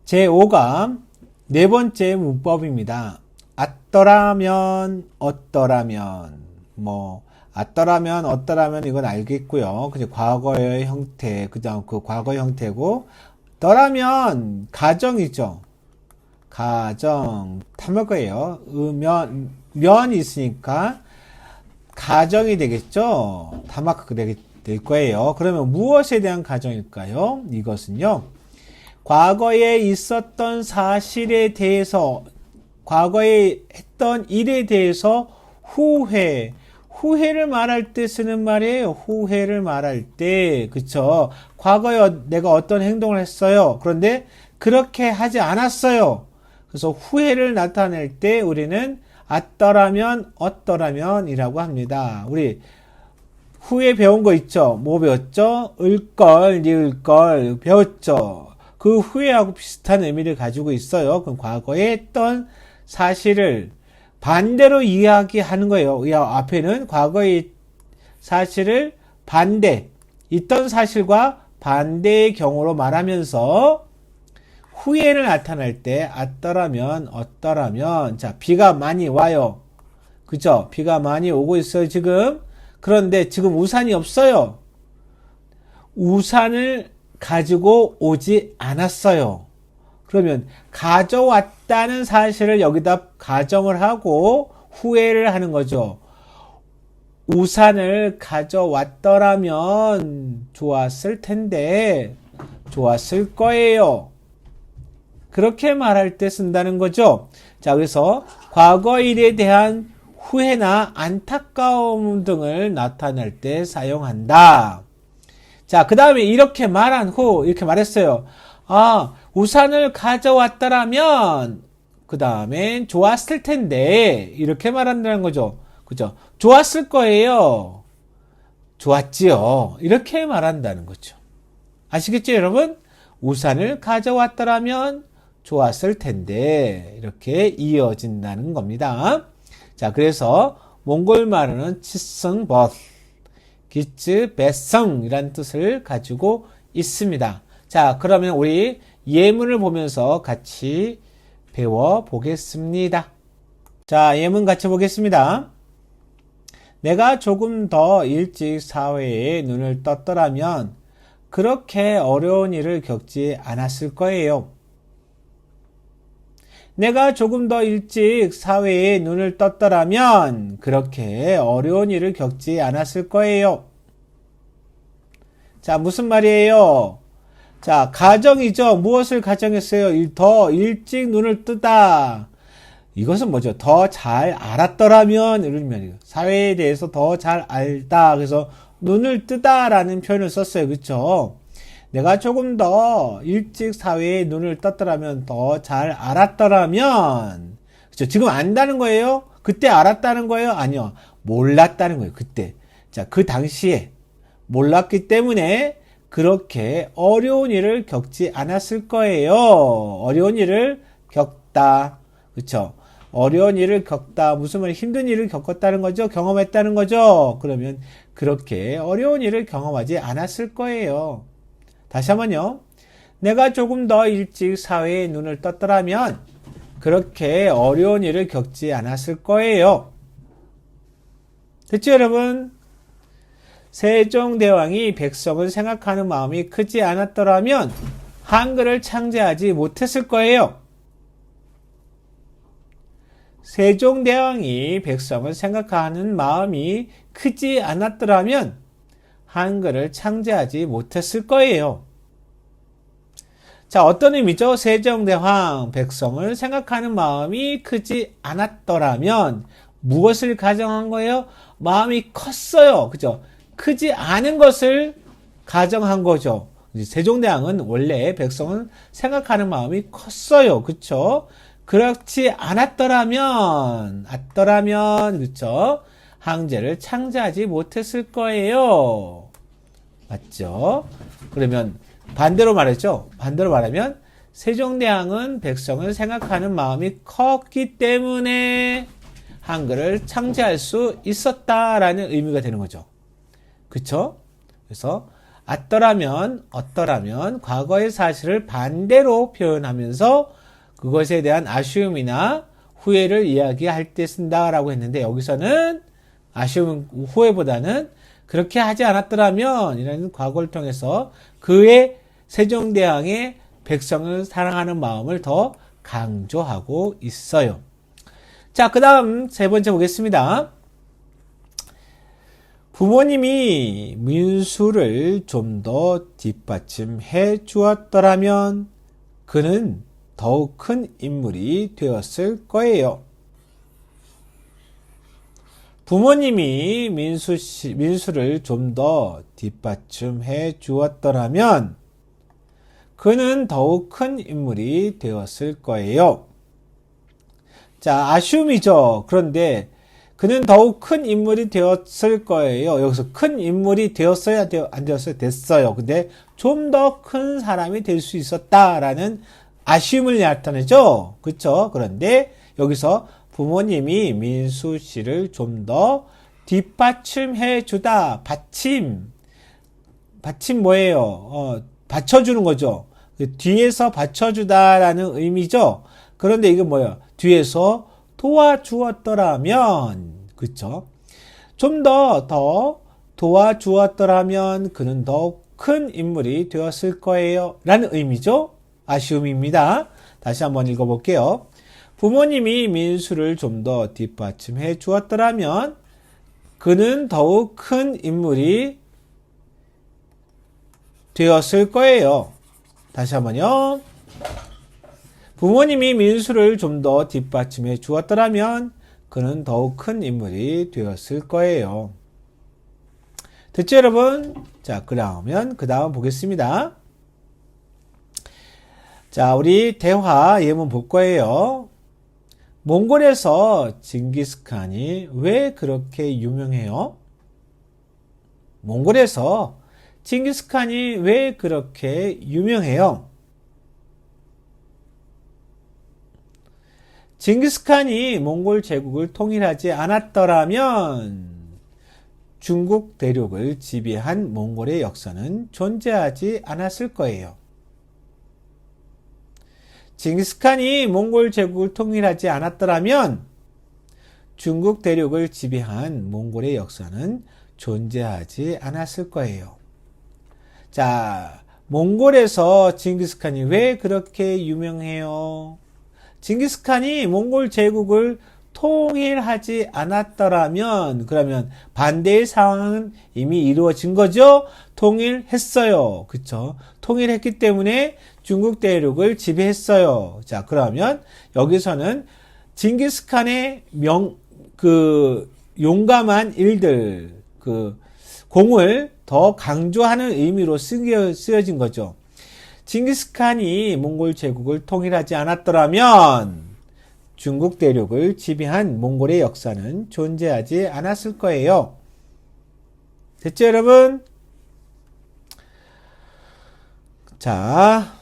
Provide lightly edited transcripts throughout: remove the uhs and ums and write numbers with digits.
제5가 네 번째 문법입니다. at더라면, 어떠라면, at더라면, 어떠라면 이건 알겠고요. 그죠? 과거의 형태, 그다음 그 과거 형태고, 떠라면 가정이죠. 가정, 탐욕이에요. 면이 있으니까 가정이 되겠죠. 다마크 될 거예요. 그러면 무엇에 대한 가정일까요? 이것은요. 과거에 있었던 사실에 대해서, 과거에 했던 일에 대해서 후회를 말할 때 쓰는 말이에요. 후회를 말할 때, 그쵸? 과거에 내가 어떤 행동을 했어요. 그런데 그렇게 하지 않았어요. 그래서 후회를 나타낼 때 우리는 at더라면, 어떠라면 이라고 합니다. 우리 후에 배운 거 있죠? 뭐 배웠죠? 을걸, 니을걸 배웠죠? 그 후회하고 비슷한 의미를 가지고 있어요. 그럼 과거에 했던 사실을 반대로 이야기하는 거예요. 앞에는 과거의 사실을 있던 사실과 반대의 경우로 말하면서 후회를 나타낼 때 at더라면, 어떠라면. 자, 비가 많이 와요. 그죠? 비가 많이 오고 있어요, 지금. 그런데 지금 우산이 없어요. 우산을 가지고 오지 않았어요. 그러면 가져왔다는 사실을 여기다 가정을 하고 후회를 하는 거죠. 우산을 가져왔더라면 좋았을 텐데, 좋았을 거예요. 그렇게 말할 때 쓴다는 거죠. 자, 그래서 과거 일에 대한 후회나 안타까움 등을 나타낼 때 사용한다. 자, 그 다음에 이렇게 말한 후, 이렇게 말했어요. 우산을 가져왔더라면, 그 다음엔 좋았을 텐데, 이렇게 말한다는 거죠. 그죠? 좋았을 거예요. 좋았지요. 이렇게 말한다는 거죠. 아시겠죠, 여러분? 우산을 가져왔더라면 좋았을 텐데, 이렇게 이어진다는 겁니다. 자, 그래서 몽골 말은 치성 벗, 기츠 배성이라는 뜻을 가지고 있습니다. 자, 그러면 우리 예문을 보면서 같이 배워보겠습니다. 자, 예문 같이 보겠습니다. 내가 조금 더 일찍 사회에 눈을 떴더라면 그렇게 어려운 일을 겪지 않았을 거예요. 내가 조금 더 일찍 사회에 눈을 떴더라면 그렇게 어려운 일을 겪지 않았을 거예요. 자, 무슨 말이에요? 자, 가정이죠. 무엇을 가정했어요? 더 일찍 눈을 뜨다. 이것은 뭐죠? 더 잘 알았더라면, 이런 면이에요. 사회에 대해서 더 잘 알다. 그래서 눈을 뜨다라는 표현을 썼어요. 그쵸? 내가 조금 더 일찍 사회에 눈을 떴더라면, 더 잘 알았더라면, 그쵸? 지금 안다는 거예요? 그때 알았다는 거예요? 아니요. 몰랐다는 거예요. 그때. 자, 그 당시에 몰랐기 때문에 그렇게 어려운 일을 겪지 않았을 거예요. 어려운 일을 겪다. 그쵸? 어려운 일을 겪다. 무슨 말이에요? 힘든 일을 겪었다는 거죠? 경험했다는 거죠? 그러면 그렇게 어려운 일을 경험하지 않았을 거예요. 다시 한번요. 내가 조금 더 일찍 사회에 눈을 떴더라면 그렇게 어려운 일을 겪지 않았을 거예요. 됐죠, 여러분? 세종대왕이 백성을 생각하는 마음이 크지 않았더라면 한글을 창제하지 못했을 거예요. 세종대왕이 백성을 생각하는 마음이 크지 않았더라면 한글을 창제하지 못했을 거예요. 자, 어떤 의미죠? 세종대왕 백성을 생각하는 마음이 크지 않았더라면 무엇을 가정한 거예요? 마음이 컸어요. 그죠? 크지 않은 것을 가정한 거죠. 세종대왕은 원래 백성을 생각하는 마음이 컸어요. 그쵸? 그렇지 않았더라면, 그쵸? 항제를 창제하지 못했을 거예요. 맞죠? 그러면 반대로 말했죠? 반대로 말하면 세종대왕은 백성을 생각하는 마음이 컸기 때문에 한글을 창제할 수 있었다라는 의미가 되는 거죠. 그쵸? 그래서 어떠라면 과거의 사실을 반대로 표현하면서 그것에 대한 아쉬움이나 후회를 이야기할 때 쓴다라고 했는데 여기서는 아쉬움, 후회보다는 그렇게 하지 않았더라면 이라는 과거를 통해서 그의 세종대왕의 백성을 사랑하는 마음을 더 강조하고 있어요. 자, 그 다음 세 번째 보겠습니다. 부모님이 민수를 좀 더 뒷받침해 주었더라면 그는 더욱 큰 인물이 되었을 거예요. 부모님이 민수를 좀 더 뒷받침해 주었더라면 그는 더욱 큰 인물이 되었을 거예요. 자, 아쉬움이죠. 그런데 그는 더욱 큰 인물이 되었을 거예요. 여기서 큰 인물이 되었어야 안 되었어요? 됐어요. 근데 좀 더 큰 사람이 될 수 있었다라는 아쉬움을 나타내죠. 그렇죠? 그런데 여기서 부모님이 민수 씨를 좀 더 뒷받침해 주다. 받침 뭐예요? 받쳐주는 거죠. 뒤에서 받쳐주다라는 의미죠. 그런데 이게 뭐예요? 뒤에서 도와주었더라면, 그쵸? 좀 더 도와주었더라면 그는 더 큰 인물이 되었을 거예요. 라는 의미죠. 아쉬움입니다. 다시 한번 읽어볼게요. 부모님이 민수를 좀 더 뒷받침해 주었더라면 그는 더욱 큰 인물이 되었을 거예요. 다시 한번요. 부모님이 민수를 좀 더 뒷받침해 주었더라면 그는 더욱 큰 인물이 되었을 거예요. 됐죠, 여러분? 자, 그러면 그 다음 보겠습니다. 자, 우리 대화 예문 볼 거예요. 몽골에서 징기스칸이 왜 그렇게 유명해요? 몽골에서 징기스칸이 왜 그렇게 유명해요? 징기스칸이 몽골 제국을 통일하지 않았더라면 중국 대륙을 지배한 몽골의 역사는 존재하지 않았을 거예요. 징기스칸이 몽골 제국을 통일하지 않았더라면 중국 대륙을 지배한 몽골의 역사는 존재하지 않았을 거예요. 자, 몽골에서 징기스칸이 왜 그렇게 유명해요? 징기스칸이 몽골 제국을 통일하지 않았더라면 그러면 반대의 상황은 이미 이루어진 거죠. 통일했어요. 그쵸? 통일했기 때문에 중국 대륙을 지배했어요. 자, 그러면 여기서는 징기스칸의 용감한 일들, 공을 더 강조하는 의미로 쓰여진 거죠. 징기스칸이 몽골 제국을 통일하지 않았더라면 중국 대륙을 지배한 몽골의 역사는 존재하지 않았을 거예요. 됐죠, 여러분? 자,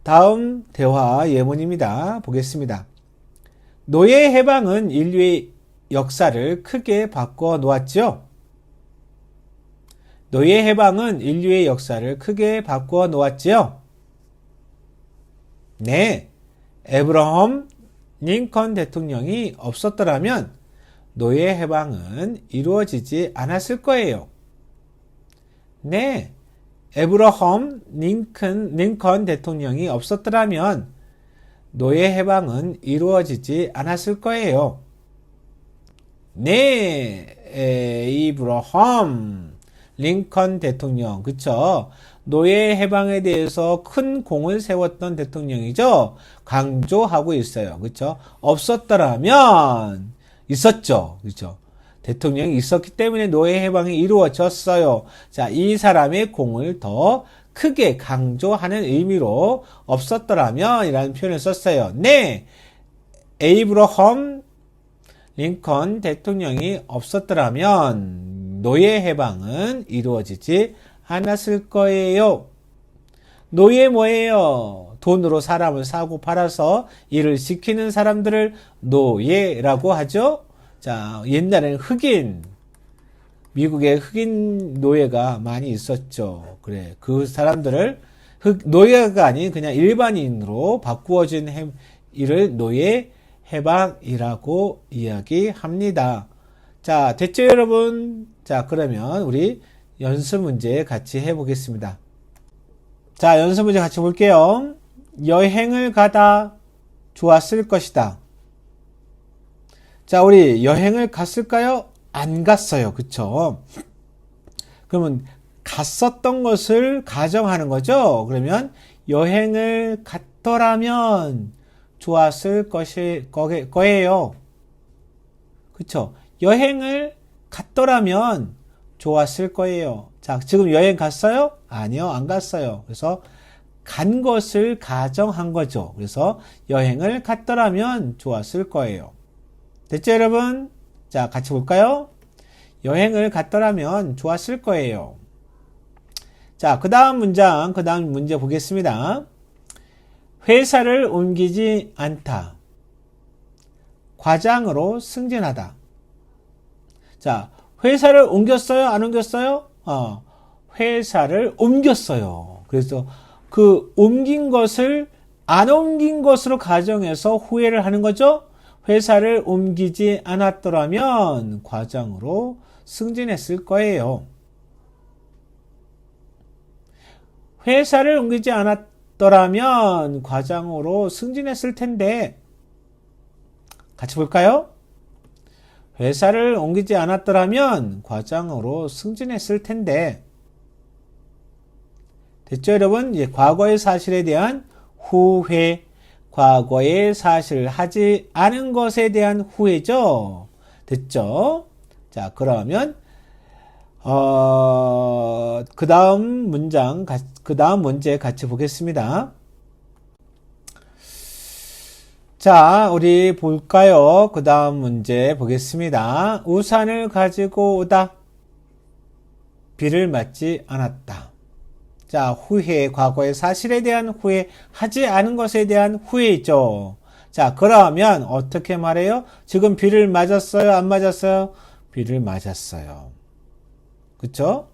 다음 대화 예문입니다. 보겠습니다. 노예 해방은 인류의 역사를 크게 바꿔 놓았죠? 노예 해방은 인류의 역사를 크게 바꾸어 놓았지요? 네, 에브러함 링컨 대통령이 없었더라면 노예 해방은 이루어지지 않았을 거예요. 네, 에브러함 링컨 대통령이 없었더라면 노예 해방은 이루어지지 않았을 거예요. 네, 에이브러함 링컨 대통령, 그쵸? 노예 해방에 대해서 큰 공을 세웠던 대통령이죠? 강조하고 있어요. 그쵸? 없었더라면, 있었죠. 그쵸? 대통령이 있었기 때문에 노예 해방이 이루어졌어요. 자, 이 사람의 공을 더 크게 강조하는 의미로 없었더라면 이라는 표현을 썼어요. 네! 에이브러함 링컨 대통령이 없었더라면 노예 해방은 이루어지지 않았을 거예요. 노예 뭐예요? 돈으로 사람을 사고 팔아서 일을 시키는 사람들을 노예라고 하죠. 자, 옛날에는 흑인 미국에 흑인 노예가 많이 있었죠. 그래. 그 사람들을 노예가 아닌 그냥 일반인으로 바꾸어진 이를 노예 해방이라고 이야기합니다. 자, 됐죠, 여러분? 자, 그러면 우리 연습 문제 같이 해보겠습니다. 자, 연습 문제 같이 볼게요. 여행을 가다 좋았을 것이다. 자, 우리 여행을 갔을까요? 안 갔어요. 그쵸? 그러면 갔었던 것을 가정하는 거죠. 그러면 여행을 갔더라면 좋았을 거예요. 그쵸? 여행을 갔더라면 좋았을 거예요. 자, 지금 여행 갔어요? 아니요, 안 갔어요. 그래서 간 것을 가정한 거죠. 그래서 여행을 갔더라면 좋았을 거예요. 됐죠, 여러분? 자, 같이 볼까요? 여행을 갔더라면 좋았을 거예요. 자, 그 다음 문제 보겠습니다. 회사를 옮기지 않다. 과장으로 승진하다. 자, 회사를 옮겼어요? 안 옮겼어요? 회사를 옮겼어요. 그래서 그 옮긴 것을 안 옮긴 것으로 가정해서 후회를 하는 거죠. 회사를 옮기지 않았더라면 과장으로 승진했을 거예요. 회사를 옮기지 않았더라면 과장으로 승진했을 텐데, 같이 볼까요? 회사를 옮기지 않았더라면 과장으로 승진했을 텐데. 됐죠, 여러분? 이제 과거의 사실에 대한 후회, 과거의 사실을 하지 않은 것에 대한 후회죠. 됐죠? 자, 그러면 그 다음 문제 같이 보겠습니다. 자, 우리 볼까요? 그 다음 문제 보겠습니다. 우산을 가지고 오다. 비를 맞지 않았다. 자, 후회, 과거의 사실에 대한 후회, 하지 않은 것에 대한 후회죠. 자, 그러면 어떻게 말해요? 지금 비를 맞았어요? 안 맞았어요? 비를 맞았어요. 그쵸?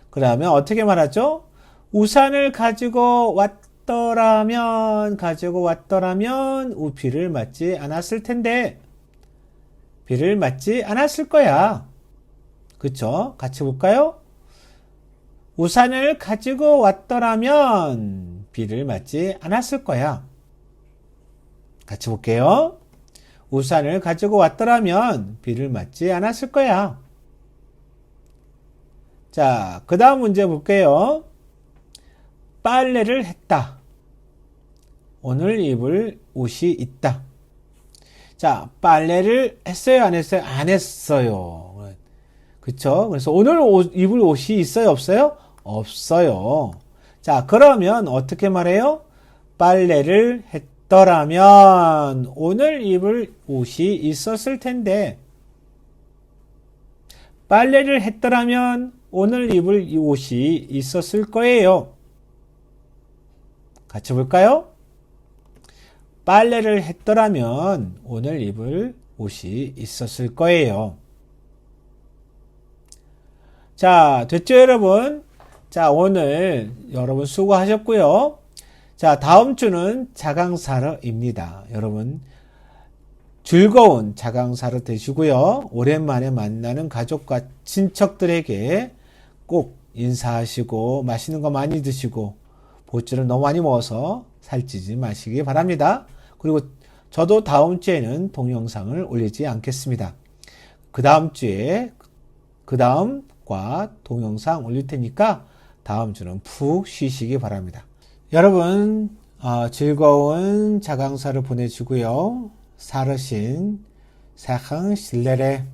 그러면 어떻게 말하죠? 우산을 가지고 왔더라면 비를 맞지 않았을 텐데, 비를 맞지 않았을 거야. 그쵸? 같이 볼까요? 우산을 가지고 왔더라면 비를 맞지 않았을 거야. 같이 볼게요. 우산을 가지고 왔더라면 비를 맞지 않았을 거야. 자, 그 다음 문제 볼게요. 빨래를 했다. 오늘 입을 옷이 있다. 자, 빨래를 했어요? 안 했어요? 안 했어요. 그쵸? 그래서 오늘 입을 옷이 있어요? 없어요? 없어요. 자, 그러면 어떻게 말해요? 빨래를 했더라면 오늘 입을 옷이 있었을 텐데, 빨래를 했더라면 오늘 입을 옷이 있었을 거예요. 같이 볼까요? 빨래를 했더라면 오늘 입을 옷이 있었을 거예요. 자, 됐죠, 여러분? 자, 오늘 여러분 수고하셨고요. 자, 다음 주는 자강사러입니다. 여러분, 즐거운 자강사러 되시고요. 오랜만에 만나는 가족과 친척들에게 꼭 인사하시고 맛있는 거 많이 드시고 보초를 너무 많이 먹어서 살찌지 마시기 바랍니다. 그리고 저도 다음 주에는 동영상을 올리지 않겠습니다. 그 다음 주에 그 다음과 동영상 올릴 테니까 다음 주는 푹 쉬시기 바랍니다. 여러분, 즐거운 자강사를 보내시고요. 사르신 사항 실내래